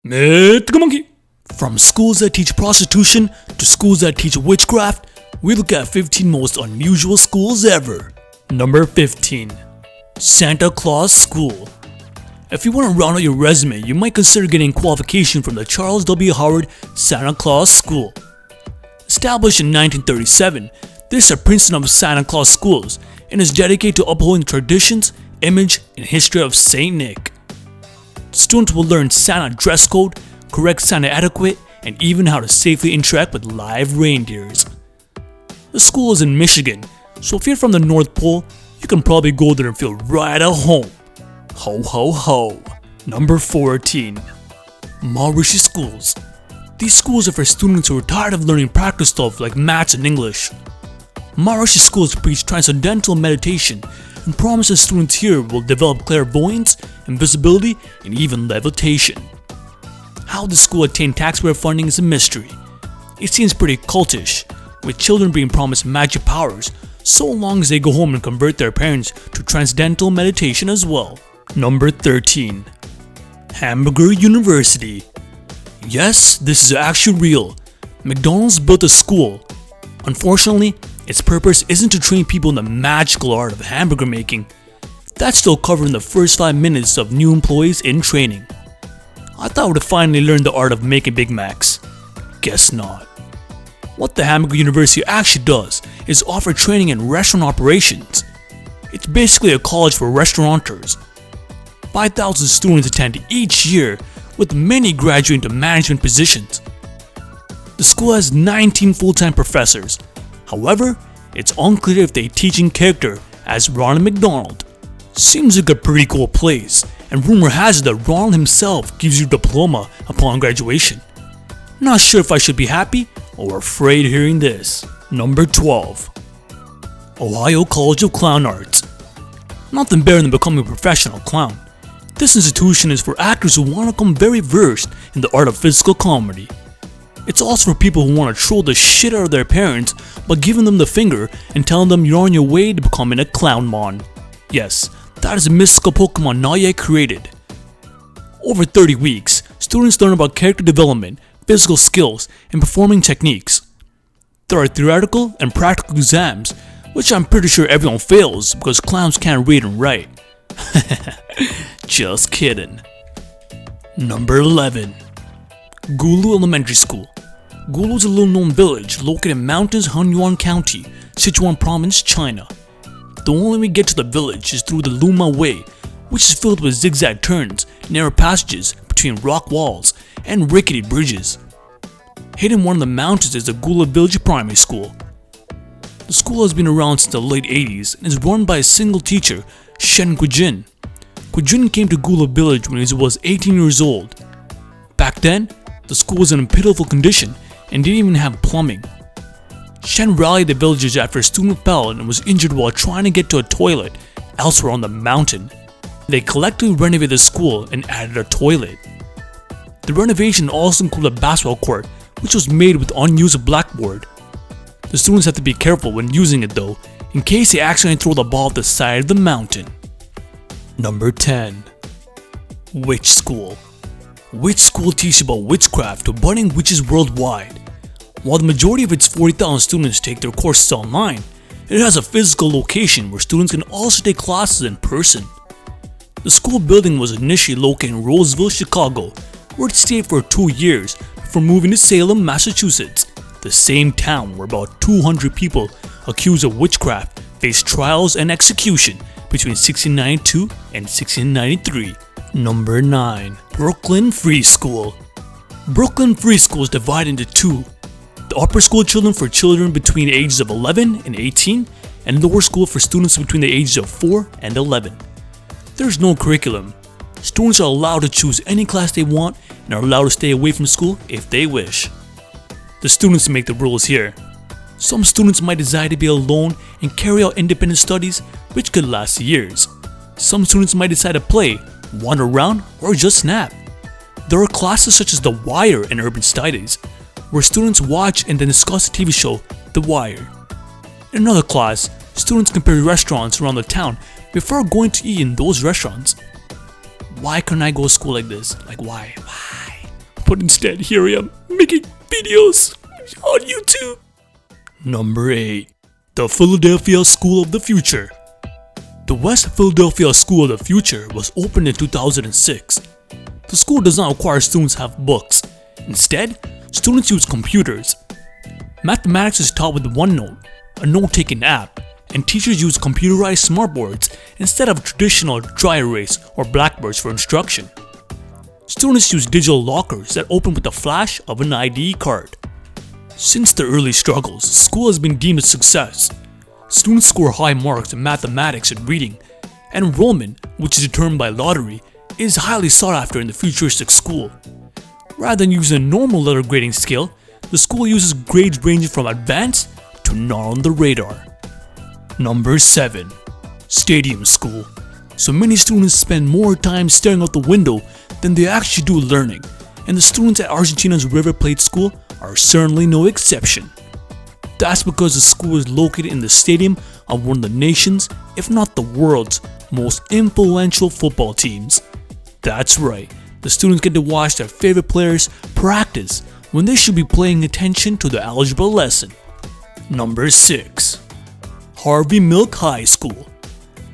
Mythical Monkey! From schools that teach prostitution to schools that teach witchcraft, we look at 15 most unusual schools ever. Number 15. Santa Claus School. If you want to round out your resume, you might consider getting qualification from the Charles W. Howard Santa Claus School. Established in 1937, this is a Princeton of Santa Claus schools and is dedicated to upholding the traditions, image, and history of Saint Nick. Students will learn Santa dress code, correct Santa etiquette, and even how to safely interact with live reindeers. The school is in Michigan, so if you're from the North Pole, you can probably go there and feel right at home. Ho ho ho. Number 14. Marishi Schools. These schools are for students who are tired of learning practice stuff like maths and English. Marishi Schools preach transcendental meditation and promises students here will develop clairvoyance, invisibility, and even levitation. How the school attained taxpayer funding is a mystery. It seems pretty cultish, with children being promised magic powers so long as they go home and convert their parents to transcendental meditation as well. Number 13. Hamburger University. Yes, this is actually real. McDonald's built a school. Unfortunately, its purpose isn't to train people in the magical art of hamburger making. That's still covered in the first 5 minutes of new employees in training. I thought I would have finally learned the art of making Big Macs. Guess not. What the Hamburger University actually does is offer training in restaurant operations. It's basically a college for restaurateurs. 5,000 students attend each year, with many graduating to management positions. The school has 19 full-time professors. However, it's unclear if they teach in character as Ronald McDonald. Seems like a pretty cool place, and rumor has it that Ronald himself gives you a diploma upon graduation. Not sure if I should be happy or afraid hearing this. Number 12. Ohio College of Clown Arts. Nothing better than becoming a professional clown. This institution is for actors who want to become very versed in the art of physical comedy. It's also for people who want to troll the shit out of their parents by giving them the finger and telling them you're on your way to becoming a clownmon. Yes, that is a mystical Pokemon not yet created. Over 30 weeks, students learn about character development, physical skills, and performing techniques. There are theoretical and practical exams, which I'm pretty sure everyone fails because clowns can't read and write. Just kidding. Number 11. Gulu Elementary School. Gulu is a little known village located in mountains Hunyuan County, Sichuan Province, China. The only way to get to the village is through the Luma Way, which is filled with zigzag turns, narrow passages between rock walls, and rickety bridges. Hidden in one of the mountains is the Gulu Village Primary School. The school has been around since the late 80s and is run by a single teacher, Shen Guijin. Guijin came to Gulu Village when he was 18 years old. Back then, the school was in a pitiful condition and didn't even have plumbing. Shen rallied the villagers after a student fell and was injured while trying to get to a toilet elsewhere on the mountain. They collectively renovated the school and added a toilet. The renovation also included a basketball court, which was made with unused blackboard. The students have to be careful when using it though, in case they accidentally throw the ball off the side of the mountain. Number 10. Witch School. Witch School teaches about witchcraft to budding witches worldwide. While the majority of its 40,000 students take their courses online, it has a physical location where students can also take classes in person. The school building was initially located in Roseville, Chicago, where it stayed for 2 years before moving to Salem, Massachusetts, the same town where about 200 people accused of witchcraft faced trials and execution between 1692 and 1693. Number 9. Brooklyn Free School. Brooklyn Free School is divided into two. The upper school children for children between the ages of 11 and 18, and lower school for students between the ages of 4 and 11. There's no curriculum. Students are allowed to choose any class they want and are allowed to stay away from school if they wish. The students make the rules here. Some students might decide to be alone and carry out independent studies, which could last years. Some students might decide to play, wander around, or just nap. There are classes such as The Wire and Urban Studies, where students watch and then discuss the TV show The Wire. In another class, students compare restaurants around the town before going to eat in those restaurants. Why couldn't I go to school like this? Like why? but instead here I am making videos on YouTube. Number 8. The Philadelphia School of the Future. The West Philadelphia School of the Future was opened in 2006. The school does not require students to have books. Instead, students use computers. Mathematics is taught with OneNote, a note-taking app, and teachers use computerized smartboards instead of traditional dry erase or blackboards for instruction. Students use digital lockers that open with the flash of an ID card. Since the early struggles, school has been deemed a success. Students score high marks in mathematics and reading, and enrollment, which is determined by lottery, is highly sought after in the futuristic school. Rather than using a normal letter grading scale, the school uses grades ranging from advanced to not on the radar. Number 7. Stadium School. So many students spend more time staring out the window than they actually do learning, and the students at Argentina's River Plate School are certainly no exception. That's because the school is located in the stadium of one of the nation's, if not the world's, most influential football teams. That's right, the students get to watch their favorite players practice when they should be paying attention to the algebra lesson. Number 6. Harvey Milk High School.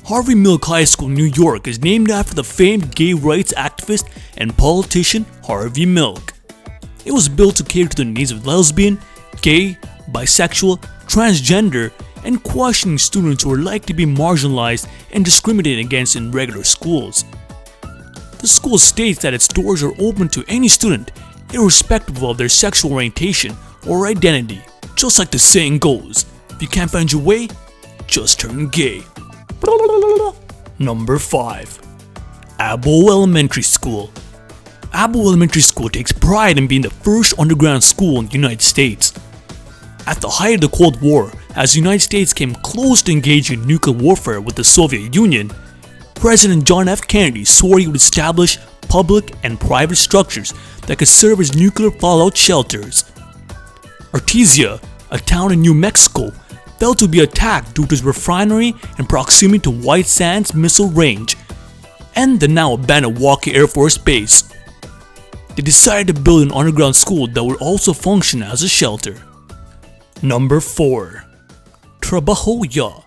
Harvey Milk High School, New York is named after the famed gay rights activist and politician Harvey Milk. It was built to cater to the needs of lesbian, gay, bisexual, transgender, and questioning students who are likely to be marginalized and discriminated against in regular schools. The school states that its doors are open to any student, irrespective of their sexual orientation or identity. Just like the saying goes, if you can't find your way, just turn gay. Number 5. ABO Elementary School. ABO Elementary School takes pride in being the first underground school in the United States. At the height of the Cold War, as the United States came close to engaging in nuclear warfare with the Soviet Union, President John F. Kennedy swore he would establish public and private structures that could serve as nuclear fallout shelters. Artesia, a town in New Mexico, fell to be attacked due to its refinery and proximity to White Sands Missile Range and the now abandoned Walker Air Force Base. They decided to build an underground school that would also function as a shelter. Number 4. Trabajo Ya.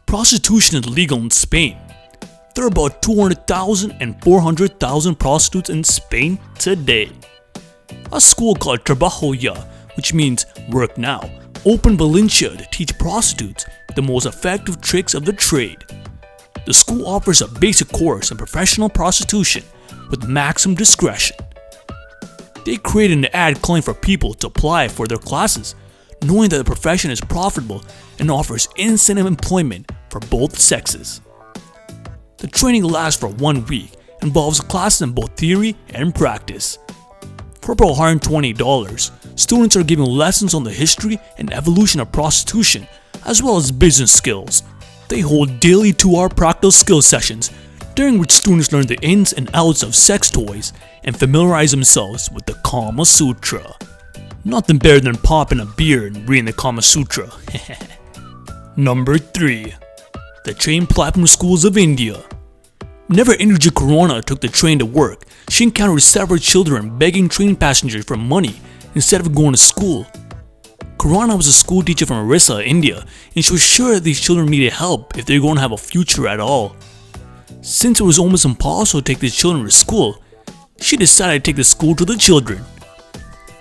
Prostitution is legal in Spain. There are about 200,000 and 400,000 prostitutes in Spain today. A school called Trabajo Ya, which means work now, opened Valencia to teach prostitutes the most effective tricks of the trade. The school offers a basic course in professional prostitution with maximum discretion. They created an ad calling for people to apply for their classes, knowing that the profession is profitable and offers incentive employment for both sexes. The training lasts for 1 week and involves classes in both theory and practice. For about $120, students are given lessons on the history and evolution of prostitution, as well as business skills. They hold daily 2-hour practical skill sessions, during which students learn the ins and outs of sex toys and familiarize themselves with the Kama Sutra. Nothing better than popping a beer and reading the Kama Sutra. Number 3. The Train Platform Schools of India. Whenever Indra Corona took the train to work, she encountered several children begging train passengers for money instead of going to school. Corona was a school teacher from Orissa, India, and she was sure that these children needed help if they were going to have a future at all. Since it was almost impossible to take these children to school, she decided to take the school to the children.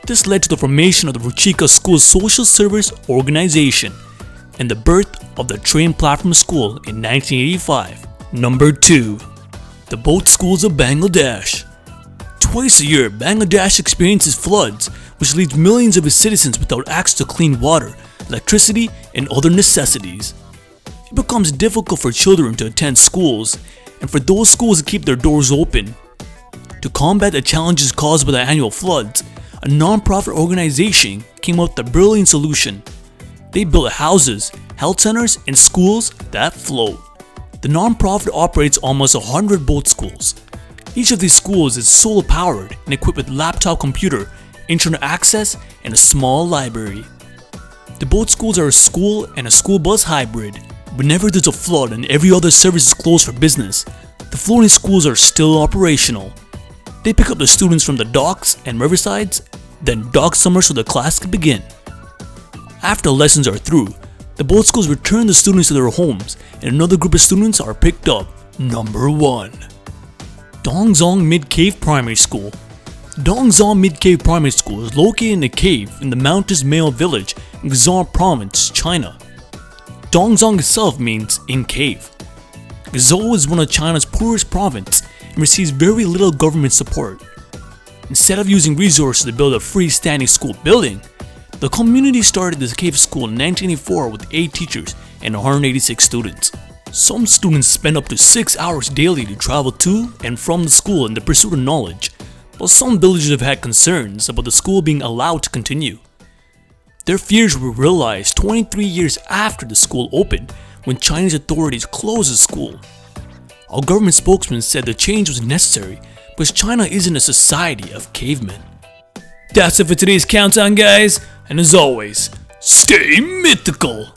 This led to the formation of the Ruchika School Social Service Organization and the birth of the Train Platform School in 1985. Number 2. The Boat Schools of Bangladesh. Twice a year, Bangladesh experiences floods, which leaves millions of its citizens without access to clean water, electricity, and other necessities. It becomes difficult for children to attend schools, and for those schools to keep their doors open. To combat the challenges caused by the annual floods, a non-profit organization came up with a brilliant solution. They built houses, health centers, and schools that float. The non-profit operates almost 100 boat schools. Each of these schools is solar powered and equipped with laptop computer, internet access, and a small library. The boat schools are a school and a school bus hybrid. Whenever there's a flood and every other service is closed for business, the floating schools are still operational. They pick up the students from the docks and riversides, then dock summer so the class can begin. After lessons are through, the both schools return the students to their homes and another group of students are picked up. Number 1. Dongzhou Mid-Cave Primary School. Dongzhou Mid-Cave Primary School is located in a cave in the mountainous Mao village in Guizhou Province, China. Dongzhou itself means in cave. Guizhou is one of China's poorest provinces and receives very little government support. Instead of using resources to build a freestanding school building, the community started this cave school in 1984 with 8 teachers and 186 students. Some students spend up to 6 hours daily to travel to and from the school in the pursuit of knowledge, but some villagers have had concerns about the school being allowed to continue. Their fears were realized 23 years after the school opened when Chinese authorities closed the school. A government spokesman said the change was necessary because China isn't a society of cavemen. That's it for today's countdown, guys, and as always, stay mythical!